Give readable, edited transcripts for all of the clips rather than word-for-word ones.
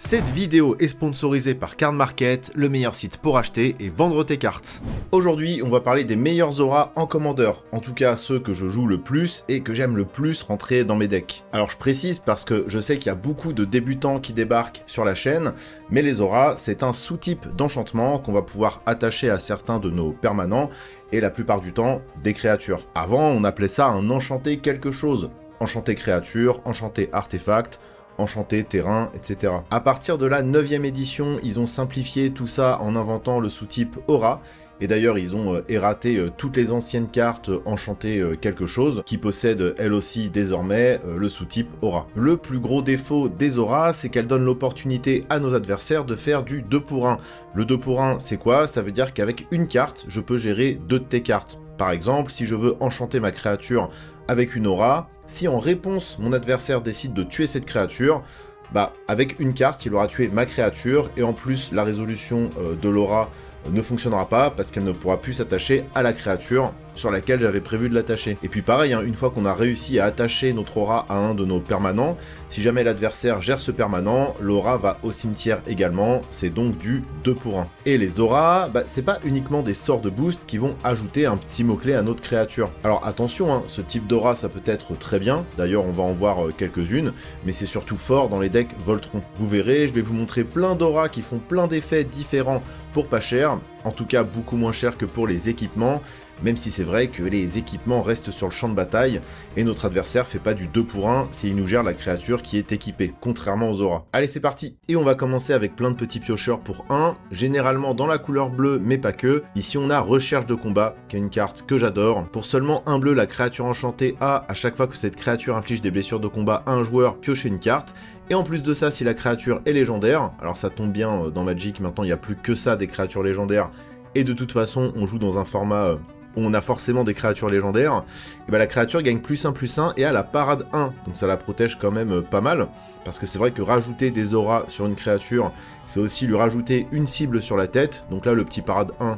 Cette vidéo est sponsorisée par Card Market, le meilleur site pour acheter et vendre tes cartes. Aujourd'hui, on va parler des meilleurs auras en Commander, en tout cas ceux que je joue le plus et que j'aime le plus rentrer dans mes decks. Alors je précise parce que je sais qu'il y a beaucoup de débutants qui débarquent sur la chaîne, mais les auras, c'est un sous-type d'enchantement qu'on va pouvoir attacher à certains de nos permanents et la plupart du temps des créatures. Avant, on appelait ça un enchanté quelque chose. Enchanté créature, enchanté artefact, enchanté terrain, etc. À partir de la 9e édition, ils ont simplifié tout ça en inventant le sous-type aura. Et d'ailleurs, ils ont erraté toutes les anciennes cartes enchantées quelque chose, qui possèdent elles aussi désormais le sous-type aura. Le plus gros défaut des auras, c'est qu'elles donnent l'opportunité à nos adversaires de faire du 2 pour 1. Le 2 pour 1, c'est quoi? Ça veut dire qu'avec une carte, je peux gérer 2 de tes cartes. Par exemple, si je veux enchanter ma créature avec une aura, si en réponse mon adversaire décide de tuer cette créature, bah avec une carte il aura tué ma créature et en plus la résolution de l'aura ne fonctionnera pas parce qu'elle ne pourra plus s'attacher à la créature sur laquelle j'avais prévu de l'attacher. Et puis pareil, hein, une fois qu'on a réussi à attacher notre aura à un de nos permanents, si jamais l'adversaire gère ce permanent, l'aura va au cimetière également, c'est donc du 2 pour 1. Et les auras, bah, c'est pas uniquement des sorts de boost qui vont ajouter un petit mot-clé à notre créature. Alors attention, hein, ce type d'aura ça peut être très bien, d'ailleurs on va en voir quelques-unes, mais c'est surtout fort dans les decks Voltron. Vous verrez, je vais vous montrer plein d'auras qui font plein d'effets différents pour pas cher, en tout cas beaucoup moins cher que pour les équipements, même si c'est vrai que les équipements restent sur le champ de bataille, et notre adversaire fait pas du 2 pour 1 s'il nous gère la créature qui est équipée, contrairement aux auras. Allez c'est parti. Et on va commencer avec plein de petits piocheurs pour 1, généralement dans la couleur bleue, mais pas que. Ici on a Recherche de combat, qui est une carte que j'adore. Pour seulement 1 bleu, la créature enchantée a, à chaque fois que cette créature inflige des blessures de combat à un joueur, piocher une carte. Et en plus de ça, si la créature est légendaire, alors ça tombe bien, dans Magic maintenant il n'y a plus que ça des créatures légendaires, et de toute façon on joue dans un format où on a forcément des créatures légendaires, et bah la créature gagne +1/+1 et a la parade 1, donc ça la protège quand même pas mal, parce que c'est vrai que rajouter des auras sur une créature, c'est aussi lui rajouter une cible sur la tête, donc là le petit parade 1,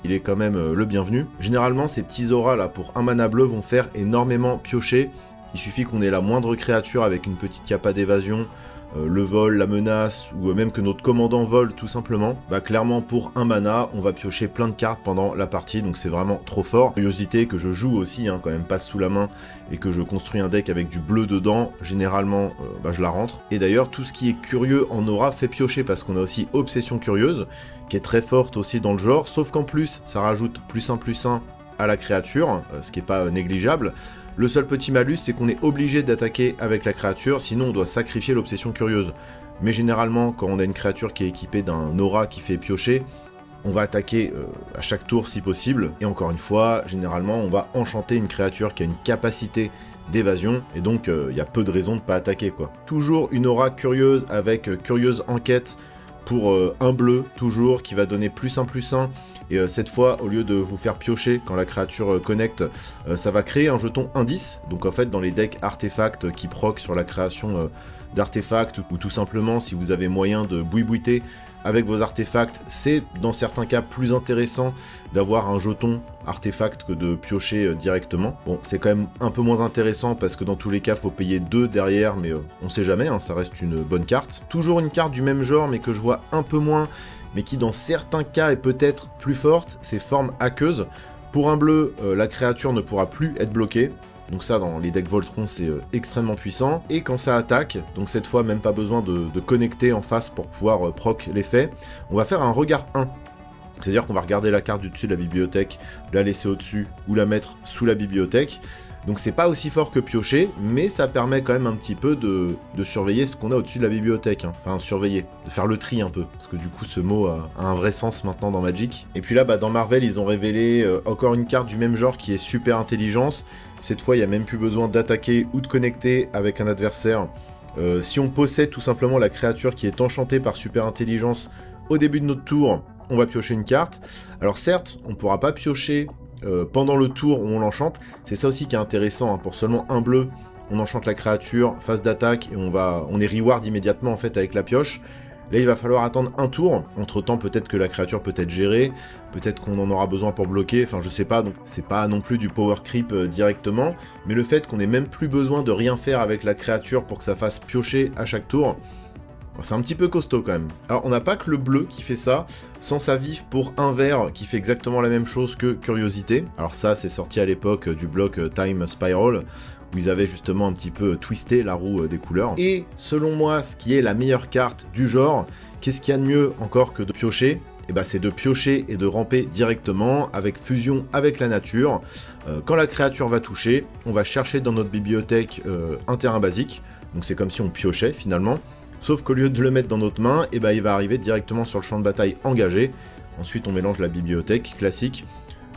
il est quand même le bienvenu. Généralement ces petits auras là pour un mana bleu vont faire énormément piocher. Il suffit qu'on ait la moindre créature avec une petite capa d'évasion, le vol, la menace, ou même que notre commandant vole tout simplement. Bah clairement pour un mana, on va piocher plein de cartes pendant la partie, donc c'est vraiment trop fort. Curiosité que je joue aussi, hein, quand même passe sous la main, et que je construis un deck avec du bleu dedans, généralement bah, je la rentre. Et d'ailleurs tout ce qui est curieux en aura fait piocher, parce qu'on a aussi Obsession Curieuse, qui est très forte aussi dans le genre, sauf qu'en plus ça rajoute +1/+1 à la créature, ce qui est pas négligeable. Le seul petit malus, c'est qu'on est obligé d'attaquer avec la créature, sinon on doit sacrifier l'obsession curieuse. Mais généralement, quand on a une créature qui est équipée d'un aura qui fait piocher, on va attaquer à chaque tour si possible. Et encore une fois, généralement, on va enchanter une créature qui a une capacité d'évasion, et donc il y a peu de raisons de pas attaquer, quoi. Toujours une aura curieuse avec curieuse enquête pour un bleu, toujours, qui va donner +1/+1. Et cette fois, au lieu de vous faire piocher quand la créature connecte, ça va créer un jeton indice. Donc en fait, dans les decks artefacts qui proc sur la création d'artefacts, ou tout simplement si vous avez moyen de boui-boiter avec vos artefacts, c'est dans certains cas plus intéressant d'avoir un jeton artefact que de piocher directement. Bon, c'est quand même un peu moins intéressant parce que dans tous les cas, faut payer 2 derrière, mais on sait jamais, hein, ça reste une bonne carte. Toujours une carte du même genre, mais que je vois un peu moins, mais qui dans certains cas est peut-être plus forte, c'est Forme Aqueuse. Pour un bleu, la créature ne pourra plus être bloquée. Donc ça, dans les decks Voltron, c'est extrêmement puissant. Et quand ça attaque, donc cette fois, même pas besoin de connecter en face pour pouvoir proc l'effet, on va faire un regard 1. C'est-à-dire qu'on va regarder la carte du dessus de la bibliothèque, la laisser au-dessus ou la mettre sous la bibliothèque. Donc c'est pas aussi fort que piocher, mais ça permet quand même un petit peu de surveiller ce qu'on a au-dessus de la bibliothèque. Hein. Enfin, surveiller, de faire le tri un peu, parce que du coup ce mot a un vrai sens maintenant dans Magic. Et puis là, bah, dans Marvel, ils ont révélé encore une carte du même genre qui est Super Intelligence. Cette fois, il n'y a même plus besoin d'attaquer ou de connecter avec un adversaire. Si on possède tout simplement la créature qui est enchantée par Super Intelligence au début de notre tour, on va piocher une carte. Alors certes, on ne pourra pas piocher pendant le tour où on l'enchante, c'est ça aussi qui est intéressant, hein. Pour seulement un bleu, on enchante la créature, phase d'attaque, et on est reward immédiatement en fait avec la pioche. Là il va falloir attendre un tour, entre temps peut-être que la créature peut être gérée, peut-être qu'on en aura besoin pour bloquer, enfin je sais pas, donc c'est pas non plus du power creep directement, mais le fait qu'on ait même plus besoin de rien faire avec la créature pour que ça fasse piocher à chaque tour, Alors, c'est un petit peu costaud quand même. Alors on n'a pas que le bleu qui fait ça, Sens à vif pour un vert qui fait exactement la même chose que Curiosité. Alors ça c'est sorti à l'époque du bloc Time Spiral, où ils avaient justement un petit peu twisté la roue des couleurs. Et selon moi, ce qui est la meilleure carte du genre, qu'est-ce qu'il y a de mieux encore que de piocher ? Et bah c'est de piocher et de ramper directement avec fusion avec la nature. Quand la créature va toucher, on va chercher dans notre bibliothèque un terrain basique, donc c'est comme si on piochait finalement, sauf qu'au lieu de le mettre dans notre main, et bah il va arriver directement sur le champ de bataille engagé. Ensuite on mélange la bibliothèque classique.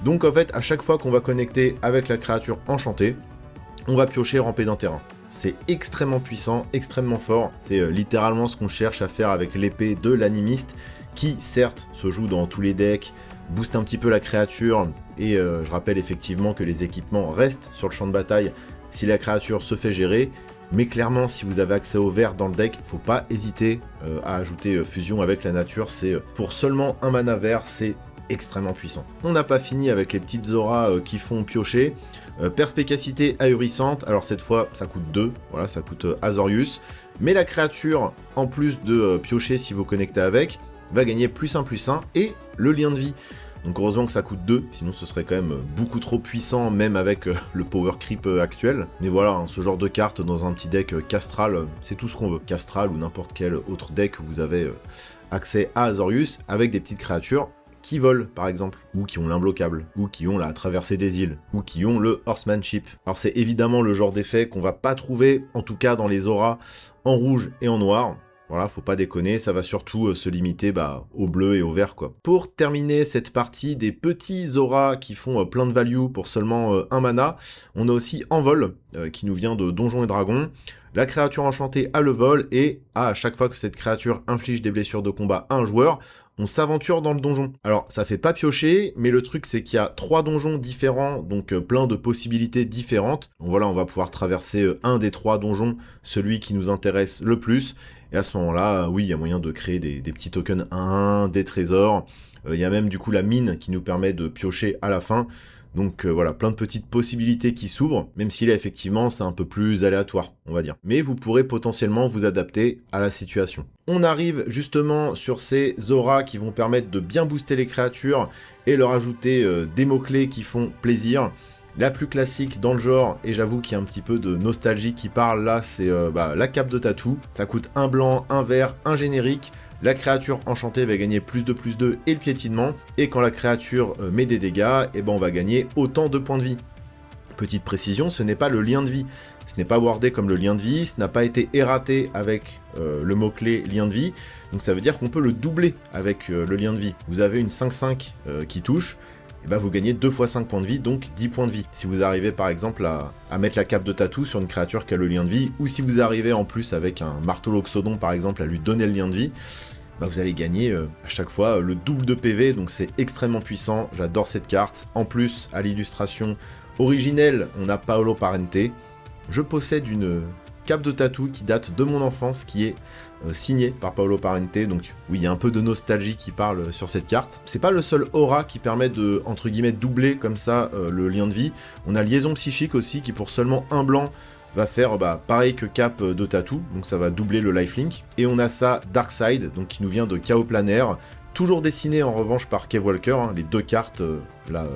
Donc en fait à chaque fois qu'on va connecter avec la créature enchantée, on va piocher et ramper d'un terrain. C'est extrêmement puissant, extrêmement fort, c'est littéralement ce qu'on cherche à faire avec l'épée de l'animiste, qui certes se joue dans tous les decks, booste un petit peu la créature, et je rappelle effectivement que les équipements restent sur le champ de bataille si la créature se fait gérer, mais clairement si vous avez accès au vert dans le deck, faut pas hésiter à ajouter fusion avec la nature, c'est pour seulement un mana vert, c'est extrêmement puissant. On n'a pas fini avec les petites auras qui font piocher. Perspicacité ahurissante, alors cette fois ça coûte 2, voilà, ça coûte Azorius, mais la créature, en plus de piocher si vous connectez avec, va gagner +1/+1 et le lien de vie. Donc heureusement que ça coûte 2, sinon ce serait quand même beaucoup trop puissant, même avec le power creep actuel. Mais voilà, hein, ce genre de carte dans un petit deck Castral, c'est tout ce qu'on veut. Castral ou n'importe quel autre deck où vous avez accès à Azorius avec des petites créatures qui volent par exemple, ou qui ont l'imbloquable, ou qui ont la traversée des îles, ou qui ont le horsemanship. Alors c'est évidemment le genre d'effet qu'on va pas trouver, en tout cas dans les auras, en rouge et en noir. Voilà, faut pas déconner, ça va surtout se limiter au bleu et au vert quoi. Pour terminer cette partie des petits auras qui font plein de value pour seulement un mana, on a aussi Envol, qui nous vient de Donjons et Dragons. La créature enchantée a le vol, et à chaque fois que cette créature inflige des blessures de combat à un joueur, on s'aventure dans le donjon. Alors, ça fait pas piocher, mais le truc c'est qu'il y a 3 donjons différents, donc plein de possibilités différentes. Donc voilà, on va pouvoir traverser un des 3 donjons, celui qui nous intéresse le plus. Et à ce moment-là, oui, il y a moyen de créer des petits tokens 1-1, des trésors. Il y a même du coup la mine qui nous permet de piocher à la fin. Donc voilà, plein de petites possibilités qui s'ouvrent, même si là effectivement c'est un peu plus aléatoire, on va dire. Mais vous pourrez potentiellement vous adapter à la situation. On arrive justement sur ces auras qui vont permettre de bien booster les créatures et leur ajouter des mots-clés qui font plaisir. La plus classique dans le genre, et j'avoue qu'il y a un petit peu de nostalgie qui parle là, c'est la cape de tatou. Ça coûte un blanc, un vert, un générique. La créature enchantée va gagner +2/+2 et le piétinement, et quand la créature met des dégâts, et ben on va gagner autant de points de vie. Petite précision, ce n'est pas le lien de vie, ce n'est pas wordé comme le lien de vie, ce n'a pas été erraté avec le mot-clé lien de vie, donc ça veut dire qu'on peut le doubler avec le lien de vie. Vous avez une 5/5 qui touche, et ben vous gagnez 2 fois 5 points de vie, donc 10 points de vie. Si vous arrivez par exemple à mettre la cape de tatou sur une créature qui a le lien de vie, ou si vous arrivez en plus avec un marteau loxodon par exemple à lui donner le lien de vie, vous allez gagner à chaque fois le double de PV, donc c'est extrêmement puissant, j'adore cette carte. En plus, à l'illustration originelle, on a Paolo Parente. Je possède une cape de tatou qui date de mon enfance, qui est signée par Paolo Parente, donc oui, il y a un peu de nostalgie qui parle sur cette carte. C'est pas le seul aura qui permet de, entre guillemets, doubler comme ça le lien de vie. On a Liaison Psychique aussi, qui pour seulement un blanc, va faire pareil que cap de tatou, donc ça va doubler le lifelink. Et on a ça Darkside, donc qui nous vient de Chaos Planaire, toujours dessiné en revanche par Kev Walker, hein. Les deux cartes, la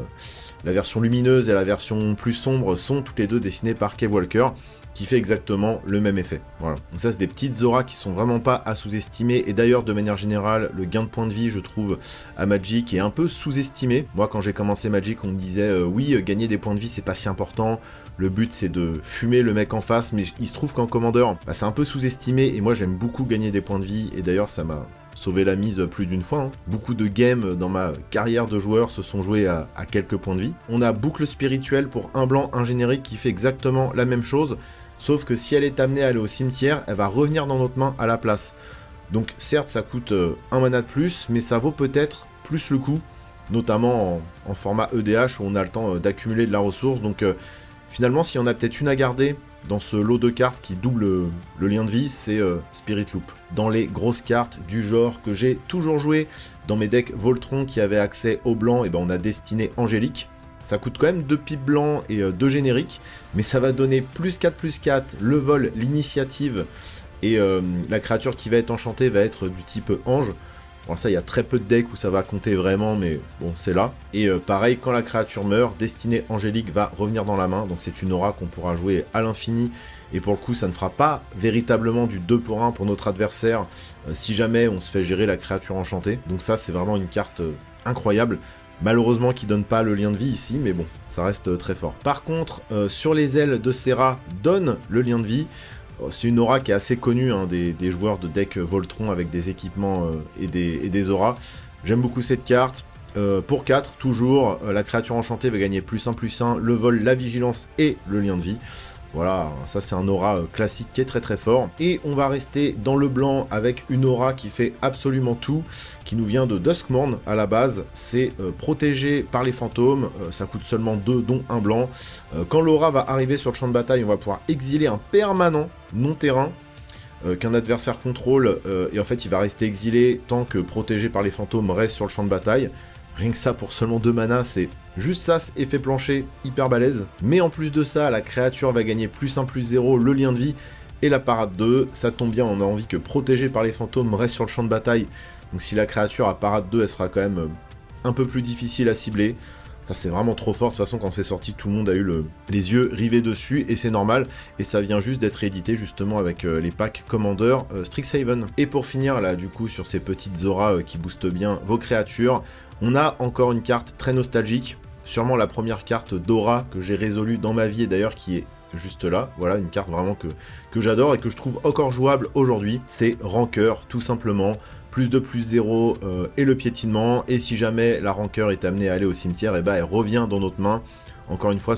version lumineuse et la version plus sombre sont toutes les deux dessinées par Kev Walker, qui fait exactement le même effet. Voilà. Donc ça c'est des petites auras qui sont vraiment pas à sous-estimer, et d'ailleurs de manière générale le gain de points de vie je trouve à Magic est un peu sous-estimé. Moi quand j'ai commencé Magic on me disait oui gagner des points de vie c'est pas si important, le but c'est de fumer le mec en face, mais il se trouve qu'en Commander c'est un peu sous-estimé, et moi j'aime beaucoup gagner des points de vie, et d'ailleurs ça m'a sauvé la mise plus d'une fois, hein. Beaucoup de games dans ma carrière de joueur se sont joués à quelques points de vie. On a Boucle Spirituelle pour un blanc, un générique qui fait exactement la même chose, sauf que si elle est amenée à aller au cimetière, elle va revenir dans notre main à la place. Donc certes ça coûte un mana de plus, mais ça vaut peut-être plus le coup, notamment en format EDH où on a le temps d'accumuler de la ressource. Donc finalement si on a peut-être une à garder dans ce lot de cartes qui double le lien de vie, c'est Spirit Loop. Dans les grosses cartes du genre que j'ai toujours joué, dans mes decks Voltron qui avaient accès au blanc, et on a Destinée Angélique. Ça coûte quand même 2 pipes blancs et 2 génériques, mais ça va donner +4/+4, le vol, l'initiative, Et la créature qui va être enchantée va être du type ange. Bon, ça, il y a très peu de decks où ça va compter vraiment, mais bon, c'est là. Et pareil, quand la créature meurt, Destinée Angélique va revenir dans la main. Donc c'est une aura qu'on pourra jouer à l'infini. Et pour le coup, ça ne fera pas véritablement du 2 pour 1 pour notre adversaire si jamais on se fait gérer la créature enchantée. Donc ça, c'est vraiment une carte incroyable. Malheureusement, qui donne pas le lien de vie ici, mais bon, ça reste très fort. Par contre, sur les ailes de Serra, donne le lien de vie. C'est une aura qui est assez connue hein, des joueurs de deck Voltron avec des équipements et des auras. J'aime beaucoup cette carte. Pour 4, toujours, la créature enchantée va gagner +1/+1, le vol, la vigilance et le lien de vie. Voilà, ça c'est un aura classique qui est très très fort. Et on va rester dans le blanc avec une aura qui fait absolument tout, qui nous vient de Duskmourn à la base. C'est protégé par les fantômes, ça coûte seulement 2, dont un blanc. Quand l'aura va arriver sur le champ de bataille, on va pouvoir exiler un permanent non-terrain qu'un adversaire contrôle, et en fait il va rester exilé tant que protégé par les fantômes reste sur le champ de bataille. Rien que ça, pour seulement 2 mana, c'est juste ça, effet plancher, hyper balèze. Mais en plus de ça, la créature va gagner +1/+0, le lien de vie et la parade 2. Ça tombe bien, on a envie que protégé par les fantômes reste sur le champ de bataille. Donc si la créature a parade 2, elle sera quand même un peu plus difficile à cibler. Ça c'est vraiment trop fort, de toute façon quand c'est sorti tout le monde a eu les yeux rivés dessus et c'est normal, et ça vient juste d'être édité justement avec les packs Commander Strixhaven. Et pour finir là du coup sur ces petites auras qui boostent bien vos créatures, on a encore une carte très nostalgique, sûrement la première carte d'aura que j'ai résolue dans ma vie et d'ailleurs qui est juste là, voilà une carte vraiment que j'adore et que je trouve encore jouable aujourd'hui, c'est Rancœur tout simplement. +2/+0 et le piétinement, et si jamais la rancœur est amenée à aller au cimetière, et bah elle revient dans notre main. Encore une fois,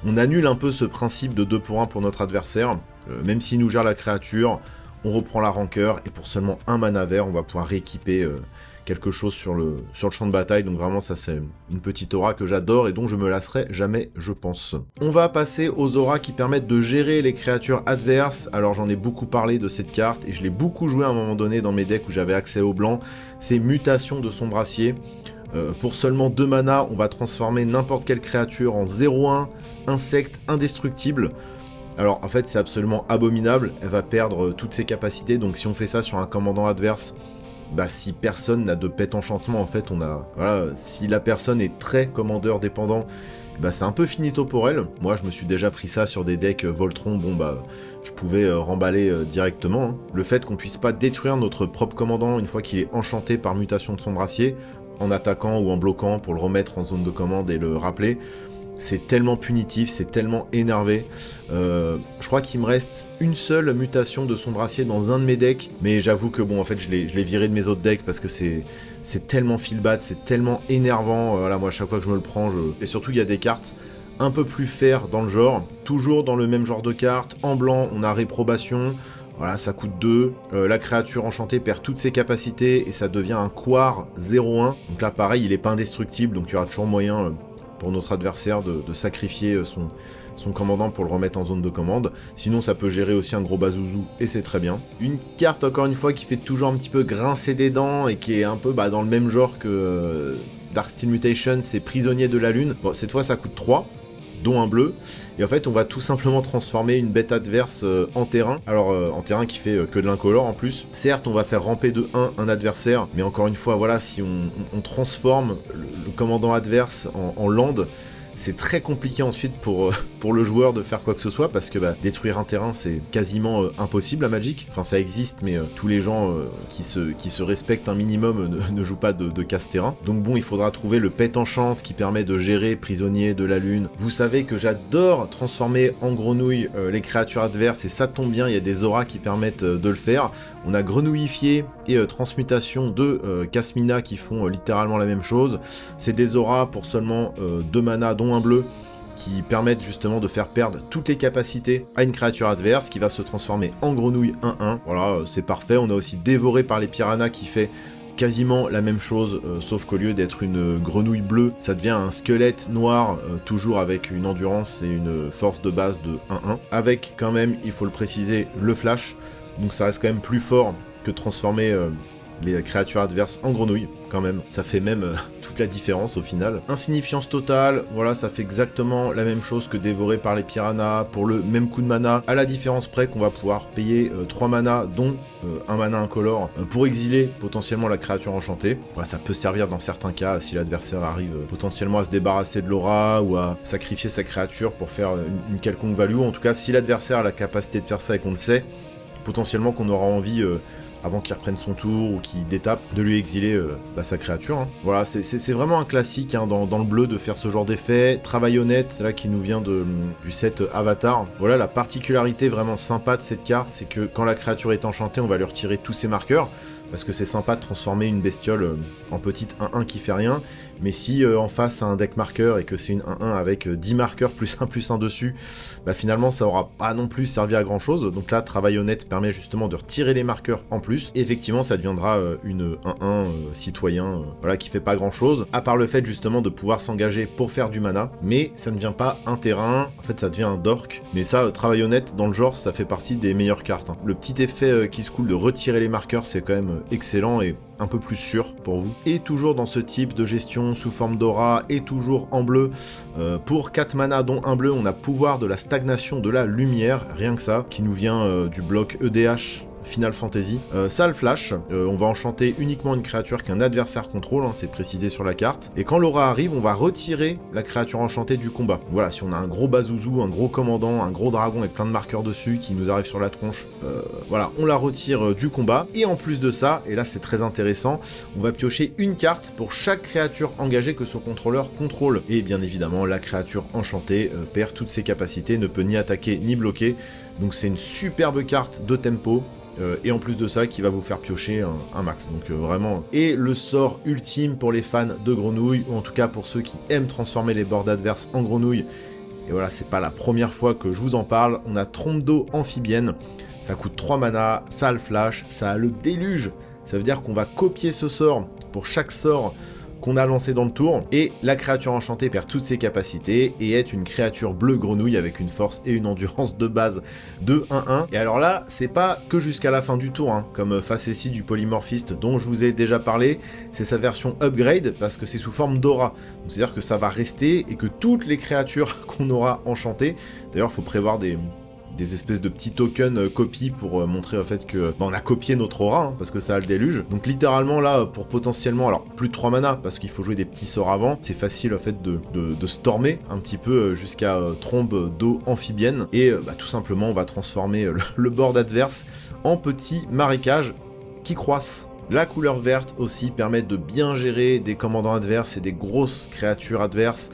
on annule un peu ce principe de 2 pour 1 pour notre adversaire, même s'il nous gère la créature, on reprend la rancœur, et pour seulement un mana vert, on va pouvoir rééquiper quelque chose sur le champ de bataille, donc vraiment ça c'est une petite aura que j'adore et dont je me lasserai jamais je pense. On va passer aux auras qui permettent de gérer les créatures adverses. Alors j'en ai beaucoup parlé de cette carte et je l'ai beaucoup joué à un moment donné dans mes decks où j'avais accès au blanc, c'est Mutation de Sombracier. Pour seulement 2 mana, on va transformer n'importe quelle créature en 0/1, insecte indestructible. Alors en fait c'est absolument abominable, elle va perdre toutes ses capacités, donc si on fait ça sur un commandant adverse, bah si personne n'a de pet enchantement en fait voilà, si la personne est très commandeur dépendant, bah c'est un peu finito pour elle. Moi je me suis déjà pris ça sur des decks Voltron, bon bah je pouvais remballer directement. Hein. Le fait qu'on puisse pas détruire notre propre commandant une fois qu'il est enchanté par Mutation de Sombracier, en attaquant ou en bloquant pour le remettre en zone de commande et le rappeler, c'est tellement punitif, c'est tellement énervé. Je crois qu'il me reste une seule mutation de Sombracier dans un de mes decks, mais j'avoue que bon, en fait, je l'ai viré de mes autres decks parce que c'est tellement feel bad, c'est tellement énervant. Voilà, moi, à chaque fois que je me le prends, et surtout, il y a des cartes un peu plus fair dans le genre, toujours dans le même genre de cartes. En blanc, on a Réprobation. Voilà, ça coûte 2. La créature enchantée perd toutes ses capacités et ça devient un Quar 0/1. Donc là, pareil, il est pas indestructible, donc il y aura toujours moyen pour notre adversaire de sacrifier son commandant pour le remettre en zone de commande. Sinon, ça peut gérer aussi un gros bazouzou, et c'est très bien. Une carte, encore une fois, qui fait toujours un petit peu grincer des dents, et qui est un peu dans le même genre que Darksteel Mutation, c'est Prisonnier de la Lune. Bon, cette fois, ça coûte 3, dont un bleu, et en fait on va tout simplement transformer une bête adverse en terrain, alors en terrain qui fait que de l'incolore en plus. Certes on va faire ramper de 1 un adversaire, mais encore une fois voilà, si on transforme le commandant adverse en land, c'est très compliqué ensuite pour le joueur de faire quoi que ce soit, parce que détruire un terrain c'est quasiment impossible à Magic, enfin ça existe mais tous les gens qui se respectent un minimum ne jouent pas de casse-terrain. Donc bon, il faudra trouver le pet enchant qui permet de gérer Prisonnier de la Lune. Vous savez que j'adore transformer en grenouille les créatures adverses, et ça tombe bien, il y a des auras qui permettent de le faire. On a Grenouillifié et Transmutation de Kasmina qui font littéralement la même chose. C'est des auras pour seulement 2 mana, dont un bleu, qui permettent justement de faire perdre toutes les capacités à une créature adverse qui va se transformer en grenouille 1/1. Voilà, c'est parfait. On a aussi Dévoré par les piranhas qui fait quasiment la même chose, sauf qu'au lieu d'être une grenouille bleue, ça devient un squelette noir, toujours avec une endurance et une force de base de 1/1, avec quand même, il faut le préciser, le flash. Donc ça reste quand même plus fort que de transformer les créatures adverses en grenouille, quand même. Ça fait même toute la différence au final. Insignifiance totale, voilà, ça fait exactement la même chose que dévoré par les piranhas, pour le même coup de mana, à la différence près qu'on va pouvoir payer 3 manas, dont un mana incolore, pour exiler potentiellement la créature enchantée. Voilà, ça peut servir dans certains cas, si l'adversaire arrive potentiellement à se débarrasser de l'aura, ou à sacrifier sa créature pour faire une quelconque value. En tout cas, si l'adversaire a la capacité de faire ça et qu'on le sait, potentiellement qu'on aura envie, avant qu'il reprenne son tour ou qu'il détape, de lui exiler sa créature. Hein. Voilà, c'est vraiment un classique hein, dans le bleu de faire ce genre d'effet. Travail honnête, là qui nous vient du set Avatar. Voilà, la particularité vraiment sympa de cette carte, c'est que quand la créature est enchantée, on va lui retirer tous ses marqueurs, parce que c'est sympa de transformer une bestiole en petite 1-1 qui fait rien, mais si en face a un deck marqueur et que c'est une 1-1 avec 10 marqueurs plus 1 dessus, bah finalement ça aura pas non plus servi à grand chose. Donc là, travail honnête permet justement de retirer les marqueurs en plus. Et effectivement, ça deviendra une 1-1 citoyen, voilà, qui fait pas grand chose, à part le fait justement de pouvoir s'engager pour faire du mana, mais ça ne devient pas un terrain, en fait ça devient un dork. Mais ça, travail honnête, dans le genre, ça fait partie des meilleures cartes. Hein. Le petit effet qui se coule de retirer les marqueurs, c'est quand même excellent et un peu plus sûr pour vous. Et toujours dans ce type de gestion sous forme d'aura, et toujours en bleu, pour 4 mana dont un bleu, on a pouvoir de la stagnation de la lumière, rien que ça, qui nous vient du bloc EDH Final Fantasy. Ça a le flash, on va enchanter uniquement une créature qu'un adversaire contrôle, hein, c'est précisé sur la carte, et quand l'aura arrive, on va retirer la créature enchantée du combat. Voilà, si on a un gros bazouzou, un gros commandant, un gros dragon avec plein de marqueurs dessus qui nous arrive sur la tronche, voilà, on la retire du combat, et en plus de ça, et là c'est très intéressant, on va piocher une carte pour chaque créature engagée que son contrôleur contrôle, et bien évidemment, la créature enchantée perd toutes ses capacités, ne peut ni attaquer ni bloquer, donc c'est une superbe carte de tempo, et en plus de ça qui va vous faire piocher un max, donc vraiment. Et le sort ultime pour les fans de grenouilles, ou en tout cas pour ceux qui aiment transformer les boards adverses en grenouilles, et voilà, c'est pas la première fois que je vous en parle, on a Trompe d'eau amphibienne, ça coûte 3 mana, ça a le flash, ça a le déluge, ça veut dire qu'on va copier ce sort pour chaque sort qu'on a lancé dans le tour, et la créature enchantée perd toutes ses capacités et est une créature bleue grenouille avec une force et une endurance de base de 1-1. Et alors là, c'est pas que jusqu'à la fin du tour, hein, comme facétie du polymorphiste dont je vous ai déjà parlé, c'est sa version upgrade parce que c'est sous forme d'aura. C'est-à-dire que ça va rester et que toutes les créatures qu'on aura enchantées, d'ailleurs il faut prévoir des espèces de petits tokens copies pour montrer en fait que on a copié notre aura, hein, parce que ça a le déluge. Donc littéralement là, pour potentiellement, alors plus de 3 mana, parce qu'il faut jouer des petits sorts avant, c'est facile en fait de stormer un petit peu jusqu'à trompe d'eau amphibienne, et tout simplement on va transformer le board adverse en petit marécage qui croissent. La couleur verte aussi permet de bien gérer des commandants adverses et des grosses créatures adverses.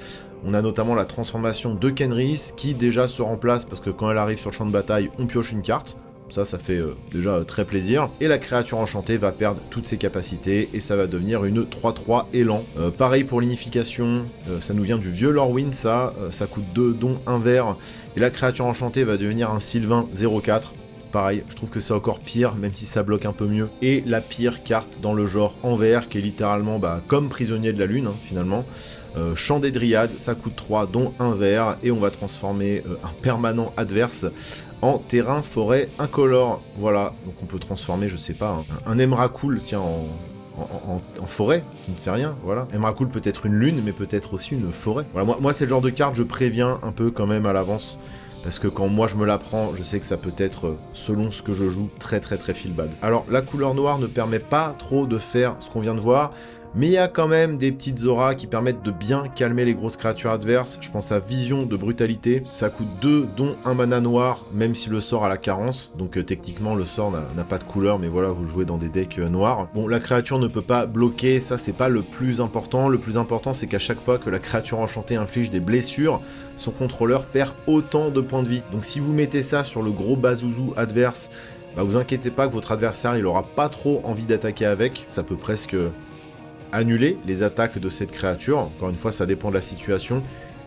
On a notamment la transformation de Kenris qui déjà se remplace parce que quand elle arrive sur le champ de bataille, on pioche une carte. Ça fait déjà très plaisir. Et la créature enchantée va perdre toutes ses capacités et ça va devenir une 3-3 élan. Pareil pour l'unification, ça nous vient du vieux Lorwyn, ça coûte 2 dont 1 vert. Et la créature enchantée va devenir un Sylvain 0-4. Pareil, je trouve que c'est encore pire, même si ça bloque un peu mieux. Et la pire carte dans le genre en vert, qui est littéralement comme prisonnier de la lune, hein, finalement. Chant des dryades, ça coûte 3, dont 1 vert, et on va transformer un permanent adverse en terrain forêt incolore. Voilà, donc on peut transformer, je sais pas, un Emrakul, tiens, en forêt, qui ne fait rien, voilà. Emrakul peut être une lune, mais peut-être aussi une forêt. Voilà, moi c'est le genre de carte, je préviens un peu quand même à l'avance, parce que quand moi je me la prends, je sais que ça peut être, selon ce que je joue, très feel bad. Alors la couleur noire ne permet pas trop de faire ce qu'on vient de voir, mais il y a quand même des petites auras qui permettent de bien calmer les grosses créatures adverses. Je pense à Vision de Brutalité, ça coûte 2, dont 1 mana noir, même si le sort a la carence, donc techniquement le sort n'a pas de couleur, mais voilà, vous jouez dans des decks noirs. Bon, la créature ne peut pas bloquer, ça c'est pas le plus important c'est qu'à chaque fois que la créature enchantée inflige des blessures, son contrôleur perd autant de points de vie. Donc si vous mettez ça sur le gros bazouzou adverse, vous inquiétez pas que votre adversaire il aura pas trop envie d'attaquer avec, ça peut presque annuler les attaques de cette créature. Encore une fois, ça dépend de la situation.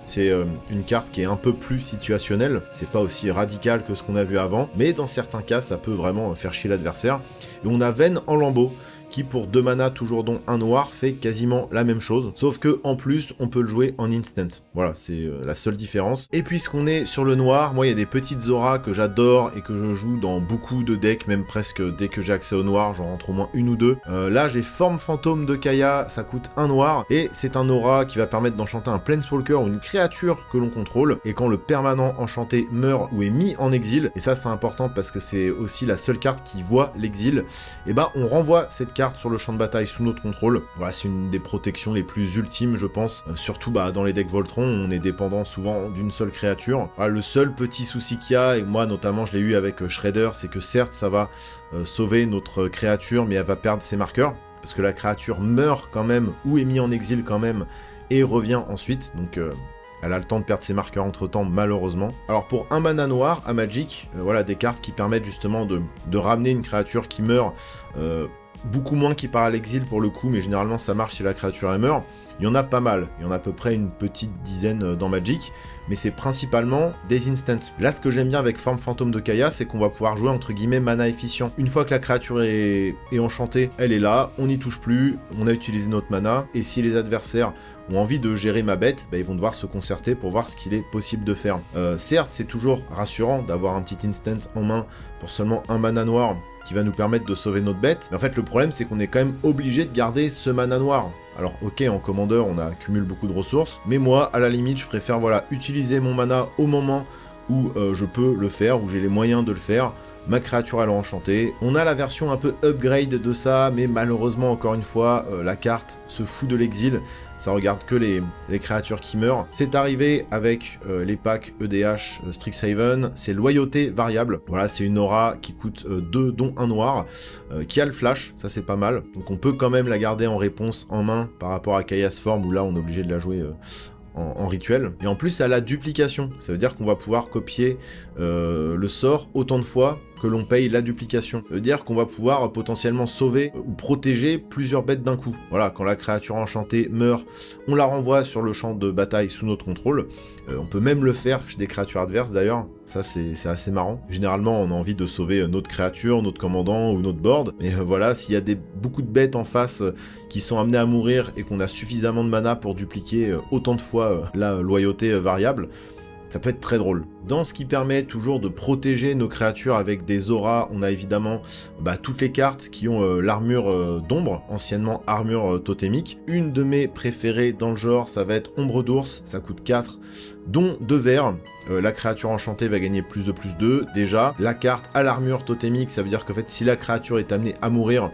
C'est une carte qui est un peu plus situationnelle, c'est pas aussi radical que ce qu'on a vu avant, mais dans certains cas, ça peut vraiment faire chier l'adversaire. Et on a Veine en lambeaux, qui pour 2 mana, toujours dont un noir, fait quasiment la même chose, sauf que en plus, on peut le jouer en instant. Voilà, c'est la seule différence. Et puisqu'on est sur le noir, moi il y a des petites auras que j'adore et que je joue dans beaucoup de decks, même presque dès que j'ai accès au noir, j'en rentre au moins une ou deux. Là j'ai Forme Fantôme de Kaya, ça coûte un noir, et c'est un aura qui va permettre d'enchanter un Planeswalker ou une créature que l'on contrôle, et quand le permanent enchanté meurt ou est mis en exil, et ça c'est important parce que c'est aussi la seule carte qui voit l'exil, et bah on renvoie cette carte sur le champ de bataille sous notre contrôle. Voilà, c'est une des protections les plus ultimes je pense, surtout dans les decks Voltron, on est dépendant souvent d'une seule créature. Voilà, le seul petit souci qu'il y a, et moi notamment je l'ai eu avec Shredder, c'est que certes ça va sauver notre créature, mais elle va perdre ses marqueurs, parce que la créature meurt quand même, ou est mise en exil quand même, et revient ensuite, donc elle a le temps de perdre ses marqueurs entre temps, malheureusement. Alors pour un mana noir à Magic, voilà des cartes qui permettent justement de ramener une créature qui meurt, beaucoup moins qui part à l'exil pour le coup, mais généralement ça marche si la créature elle meurt. Il y en a pas mal, il y en a à peu près une petite dizaine dans Magic, mais c'est principalement des instants. Là, ce que j'aime bien avec Forme Fantôme de Kaya, c'est qu'on va pouvoir jouer entre guillemets mana efficient. Une fois que la créature est enchantée, elle est là, on n'y touche plus, on a utilisé notre mana, et si les adversaires ont envie de gérer ma bête, ils vont devoir se concerter pour voir ce qu'il est possible de faire. Certes, c'est toujours rassurant d'avoir un petit instant en main pour seulement un mana noir qui va nous permettre de sauver notre bête, mais en fait le problème c'est qu'on est quand même obligé de garder ce mana noir. Alors ok, en commandeur on accumule beaucoup de ressources, mais moi à la limite je préfère utiliser mon mana au moment où je peux le faire, où j'ai les moyens de le faire. Ma créature elle est enchantée. On a la version un peu upgrade de ça, mais malheureusement encore une fois, la carte se fout de l'exil. Ça regarde que les créatures qui meurent. C'est arrivé avec les packs EDH Strixhaven, c'est loyauté variable. Voilà, c'est une aura qui coûte 2, dont un noir, qui a le flash, ça c'est pas mal. Donc on peut quand même la garder en réponse en main par rapport à Kaya's Form, où là on est obligé de la jouer en rituel. Et en plus, elle a duplication. Ça veut dire qu'on va pouvoir copier le sort autant de fois que l'on paye la duplication. Ça veut dire qu'on va pouvoir potentiellement sauver ou protéger plusieurs bêtes d'un coup. Voilà, quand la créature enchantée meurt, on la renvoie sur le champ de bataille sous notre contrôle. On peut même le faire chez des créatures adverses d'ailleurs. Ça, c'est assez marrant. Généralement, on a envie de sauver notre créature, notre commandant ou notre board. Mais voilà, s'il y a beaucoup de bêtes en face qui sont amenées à mourir et qu'on a suffisamment de mana pour dupliquer autant de fois la loyauté variable, ça peut être très drôle. Dans ce qui permet toujours de protéger nos créatures avec des auras, on a évidemment toutes les cartes qui ont l'armure d'ombre, anciennement armure totémique. Une de mes préférées dans le genre, ça va être Ombre d'ours, ça coûte 4, dont 2 verts. La créature enchantée va gagner plus de +2, déjà. La carte à l'armure totémique, ça veut dire qu'en fait, si la créature est amenée à mourir,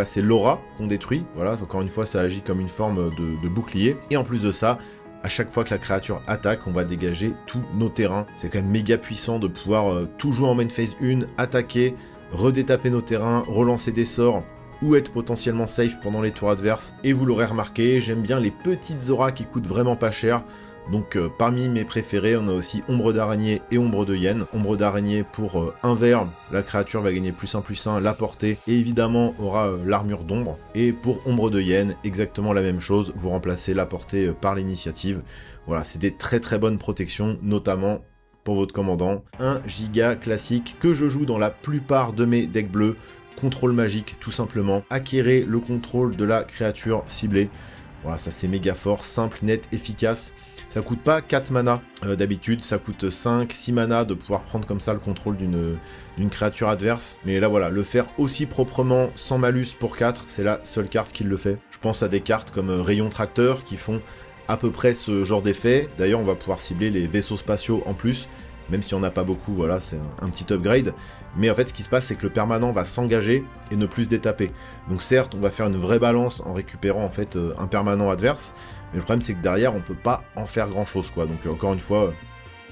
c'est l'aura qu'on détruit. Voilà, encore une fois, ça agit comme une forme de bouclier. Et en plus de ça, à chaque fois que la créature attaque, on va dégager tous nos terrains. C'est quand même méga puissant de pouvoir tout jouer en main phase 1, attaquer, redétaper nos terrains, relancer des sorts, ou être potentiellement safe pendant les tours adverses. Et vous l'aurez remarqué, j'aime bien les petites auras qui coûtent vraiment pas cher. Donc parmi mes préférés, on a aussi Ombre d'araignée et Ombre de hyène. Ombre d'araignée pour 1 vert, la créature va gagner +1/+1, la portée, et évidemment aura l'armure d'ombre. Et pour Ombre de hyène, exactement la même chose, vous remplacez la portée par l'initiative. Voilà, c'est des très très bonnes protections, notamment pour votre commandant. Un giga classique que je joue dans la plupart de mes decks bleus. Contrôle magique, tout simplement. Acquérez le contrôle de la créature ciblée. Voilà, ça c'est méga fort, simple, net, efficace. Ça coûte pas 4 mana d'habitude, ça coûte 5, 6 mana de pouvoir prendre comme ça le contrôle d'une créature adverse. Mais là voilà, le faire aussi proprement, sans malus pour 4, c'est la seule carte qui le fait. Je pense à des cartes comme Rayon Tracteur qui font à peu près ce genre d'effet. D'ailleurs, on va pouvoir cibler les vaisseaux spatiaux en plus, même si on n'a pas beaucoup, voilà, c'est un petit upgrade. Mais en fait, ce qui se passe, c'est que le permanent va s'engager et ne plus se détaper. Donc certes, on va faire une vraie balance en récupérant en fait un permanent adverse, mais le problème, c'est que derrière, on peut pas en faire grand-chose, quoi. Donc encore une fois,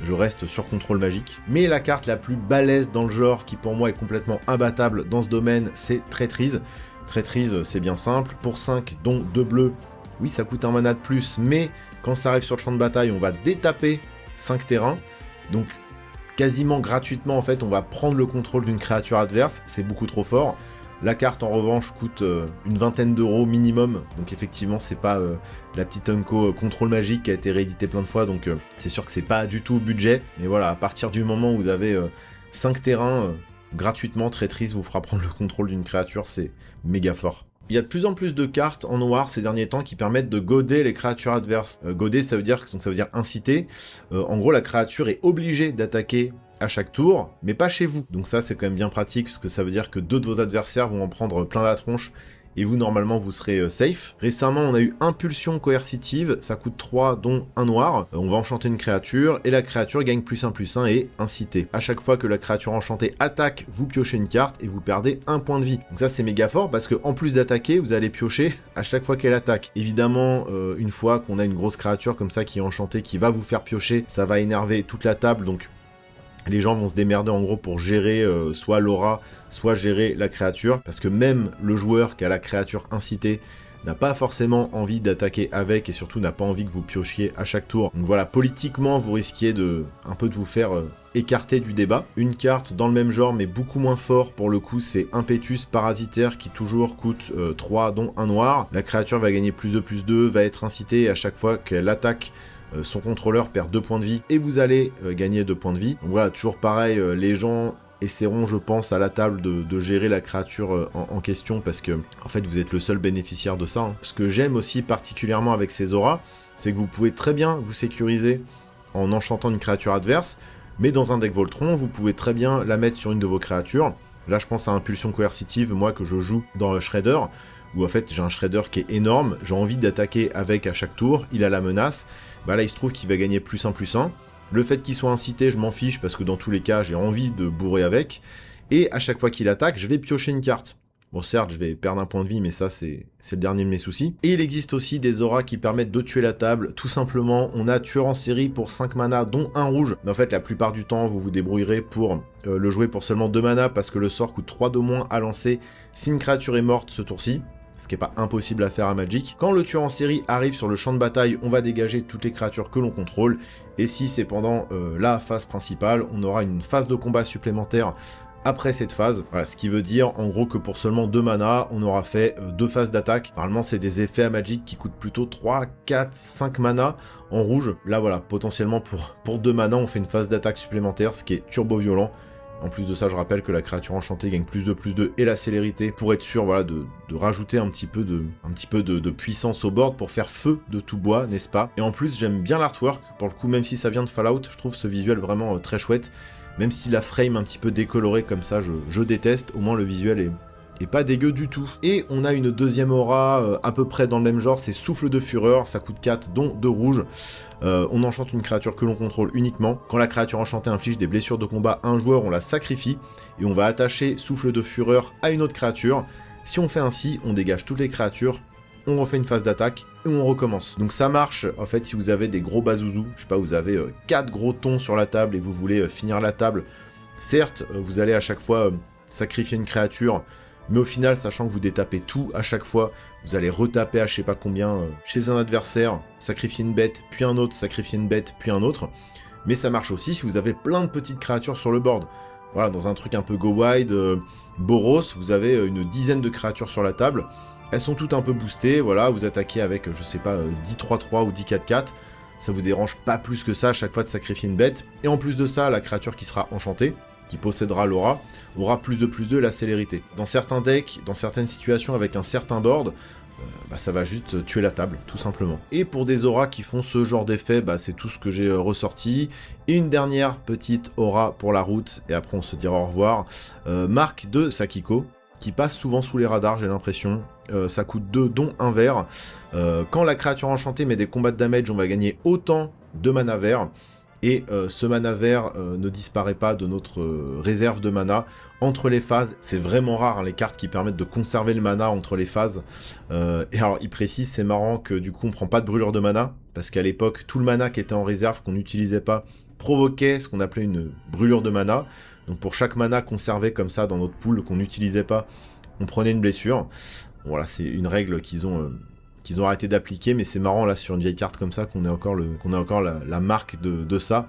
je reste sur contrôle magique. Mais la carte la plus balèze dans le genre, qui pour moi est complètement imbattable dans ce domaine, c'est Traîtrise. Traîtrise, c'est bien simple. Pour 5, dont 2 bleus, oui, ça coûte un mana de plus, mais quand ça arrive sur le champ de bataille, on va détaper 5 terrains. Donc quasiment gratuitement, en fait, on va prendre le contrôle d'une créature adverse, c'est beaucoup trop fort. La carte, en revanche, coûte une vingtaine d'euros minimum, donc effectivement, c'est pas la petite Unco contrôle magique qui a été rééditée plein de fois, donc c'est sûr que c'est pas du tout au budget. Mais voilà, à partir du moment où vous avez 5 terrains, gratuitement, Traîtrise vous fera prendre le contrôle d'une créature, c'est méga fort. Il y a de plus en plus de cartes en noir ces derniers temps qui permettent de goder les créatures adverses. Goder, ça veut dire inciter. En gros, la créature est obligée d'attaquer à chaque tour, mais pas chez vous. Donc ça, c'est quand même bien pratique, parce que ça veut dire que deux de vos adversaires vont en prendre plein la tronche, et vous, normalement, vous serez safe. Récemment, on a eu Impulsion Coercitive, ça coûte 3, dont un noir. On va enchanter une créature, et la créature gagne +1/+1 et incité. À chaque fois que la créature enchantée attaque, vous piochez une carte, et vous perdez un point de vie. Donc ça, c'est méga fort, parce que en plus d'attaquer, vous allez piocher à chaque fois qu'elle attaque. Évidemment, une fois qu'on a une grosse créature comme ça qui est enchantée, qui va vous faire piocher, ça va énerver toute la table, donc les gens vont se démerder en gros pour gérer soit l'aura, soit gérer la créature, parce que même le joueur qui a la créature incitée n'a pas forcément envie d'attaquer avec, et surtout n'a pas envie que vous piochiez à chaque tour. Donc voilà, politiquement, vous risquiez un peu de vous faire écarter du débat. Une carte dans le même genre, mais beaucoup moins fort pour le coup, c'est Impétus Parasitaire, qui toujours coûte 3, dont un noir. La créature va gagner +2/+2, va être incitée, et à chaque fois qu'elle attaque, son contrôleur perd 2 points de vie, et vous allez gagner 2 points de vie. Donc voilà, toujours pareil, les gens essaieront, je pense, à la table de gérer la créature en question, parce que, en fait, vous êtes le seul bénéficiaire de ça. Hein. Ce que j'aime aussi particulièrement avec ces auras, c'est que vous pouvez très bien vous sécuriser en enchantant une créature adverse, mais dans un deck Voltron, vous pouvez très bien la mettre sur une de vos créatures. Là, je pense à Impulsion Coercitive, moi, que je joue dans Shredder, où en fait, j'ai un Shredder qui est énorme, j'ai envie d'attaquer avec à chaque tour, il a la menace, bah là, il se trouve qu'il va gagner +1/+1. Le fait qu'il soit incité, je m'en fiche, parce que dans tous les cas, j'ai envie de bourrer avec. Et à chaque fois qu'il attaque, je vais piocher une carte. Bon, certes, je vais perdre un point de vie, mais ça, c'est le dernier de mes soucis. Et il existe aussi des auras qui permettent de tuer la table. Tout simplement, on a tueur en série pour 5 mana, dont un rouge. Mais en fait, la plupart du temps, vous vous débrouillerez pour le jouer pour seulement 2 mana, parce que le sort coûte 3 de moins à lancer si une créature est morte ce tour-ci. Ce qui n'est pas impossible à faire à Magic. Quand le tueur en série arrive sur le champ de bataille, on va dégager toutes les créatures que l'on contrôle, et si c'est pendant la phase principale, on aura une phase de combat supplémentaire après cette phase. Voilà, ce qui veut dire en gros que pour seulement 2 mana, on aura fait 2 phases d'attaque. Normalement, c'est des effets à Magic qui coûtent plutôt 3, 4, 5 mana en rouge. Là voilà, potentiellement pour 2 mana, on fait une phase d'attaque supplémentaire, ce qui est turbo violent. En plus de ça, je rappelle que la créature enchantée gagne +2/+2 et la célérité pour être sûr, voilà, de rajouter un petit peu de puissance au board pour faire feu de tout bois, n'est-ce pas? Et en plus, j'aime bien l'artwork. Pour le coup, même si ça vient de Fallout, je trouve ce visuel vraiment très chouette. Même si la frame un petit peu décolorée comme ça, je déteste. Au moins, le visuel est pas dégueu du tout. Et on a une deuxième aura à peu près dans le même genre, c'est Souffle de Fureur, ça coûte 4, dont 2 rouges. On enchante une créature que l'on contrôle uniquement. Quand la créature enchantée inflige des blessures de combat à un joueur, on la sacrifie, et on va attacher Souffle de Fureur à une autre créature. Si on fait ainsi, on dégage toutes les créatures, on refait une phase d'attaque, et on recommence. Donc ça marche, en fait, si vous avez des gros bazouzous, je sais pas, vous avez 4 gros tons sur la table, et vous voulez finir la table. Certes, vous allez à chaque fois sacrifier une créature, mais au final, sachant que vous détapez tout à chaque fois, vous allez retaper à je sais pas combien chez un adversaire, sacrifier une bête, puis un autre, sacrifier une bête, puis un autre. Mais ça marche aussi si vous avez plein de petites créatures sur le board. Voilà, dans un truc un peu go wide, Boros, vous avez une dizaine de créatures sur la table. Elles sont toutes un peu boostées, voilà, vous attaquez avec, je sais pas, 10-3-3 ou 10-4-4. Ça vous dérange pas plus que ça à chaque fois de sacrifier une bête. Et en plus de ça, la créature qui sera enchantée, qui possédera l'aura, aura +2/+2 la célérité. Dans certains decks, dans certaines situations avec un certain board, ça va juste tuer la table, tout simplement. Et pour des auras qui font ce genre d'effet, c'est tout ce que j'ai ressorti. Et une dernière petite aura pour la route, et après on se dira au revoir. Marque de Sakiko, qui passe souvent sous les radars, j'ai l'impression. Ça coûte 2, dont un vert. Quand la créature enchantée met des combats de damage, on va gagner autant de mana vert. Et ce mana vert ne disparaît pas de notre réserve de mana entre les phases. C'est vraiment rare, hein, les cartes qui permettent de conserver le mana entre les phases. Et alors, il précise, c'est marrant que du coup, on prend pas de brûlure de mana, parce qu'à l'époque, tout le mana qui était en réserve, qu'on n'utilisait pas, provoquait ce qu'on appelait une brûlure de mana. Donc pour chaque mana conservé comme ça dans notre pool qu'on n'utilisait pas, on prenait une blessure. Voilà, c'est une règle qu'ils ont arrêté d'appliquer, mais c'est marrant là sur une vieille carte comme ça qu'on ait encore la marque de ça.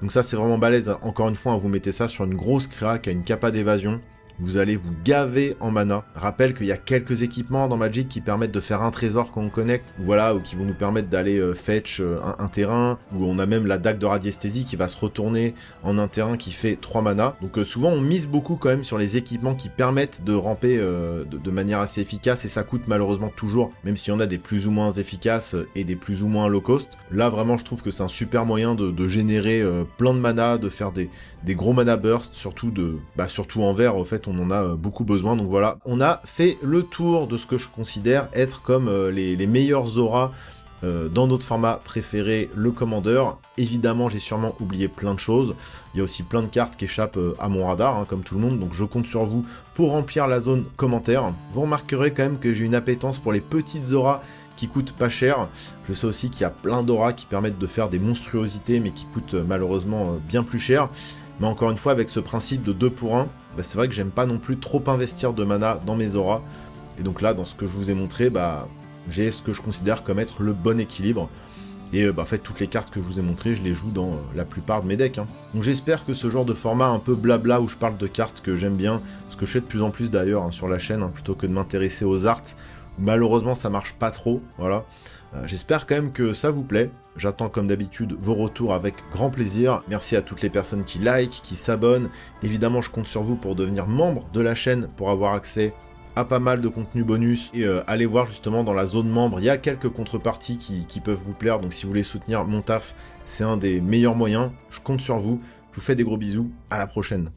Donc ça c'est vraiment balèze, encore une fois, hein, vous mettez ça sur une grosse créa qui a une capa d'évasion, vous allez vous gaver en mana. Rappelle qu'il y a quelques équipements dans Magic qui permettent de faire un trésor quand on connecte, voilà, ou qui vont nous permettre d'aller fetch un terrain, ou on a même la dague de radiesthésie qui va se retourner en un terrain qui fait 3 mana. Donc souvent on mise beaucoup quand même sur les équipements qui permettent de ramper de manière assez efficace, et ça coûte malheureusement toujours, même s'il y en a des plus ou moins efficaces et des plus ou moins low cost. Là vraiment je trouve que c'est un super moyen de générer plein de mana, de faire des gros mana bursts, surtout en vert, au fait on en a beaucoup besoin. Donc voilà, on a fait le tour de ce que je considère être comme les meilleurs auras dans notre format préféré, le Commander. Évidemment, j'ai sûrement oublié plein de choses. Il y a aussi plein de cartes qui échappent à mon radar, hein, comme tout le monde, donc je compte sur vous pour remplir la zone commentaire. Vous remarquerez quand même que j'ai une appétence pour les petites auras qui coûtent pas cher. Je sais aussi qu'il y a plein d'auras qui permettent de faire des monstruosités, mais qui coûtent malheureusement bien plus cher. Mais encore une fois, avec ce principe de 2 pour 1, c'est vrai que j'aime pas non plus trop investir de mana dans mes auras. Et donc là, dans ce que je vous ai montré, j'ai ce que je considère comme être le bon équilibre. Et en fait, toutes les cartes que je vous ai montrées, je les joue dans la plupart de mes decks. Hein. Donc j'espère que ce genre de format un peu blabla où je parle de cartes que j'aime bien, ce que je fais de plus en plus d'ailleurs sur la chaîne, plutôt que de m'intéresser aux arts, où malheureusement ça marche pas trop, voilà. J'espère quand même que ça vous plaît. J'attends comme d'habitude vos retours avec grand plaisir. Merci à toutes les personnes qui like, qui s'abonnent. Évidemment, je compte sur vous pour devenir membre de la chaîne, pour avoir accès à pas mal de contenu bonus. Et allez voir justement dans la zone membre, il y a quelques contreparties qui peuvent vous plaire. Donc si vous voulez soutenir mon taf, c'est un des meilleurs moyens. Je compte sur vous. Je vous fais des gros bisous. À la prochaine.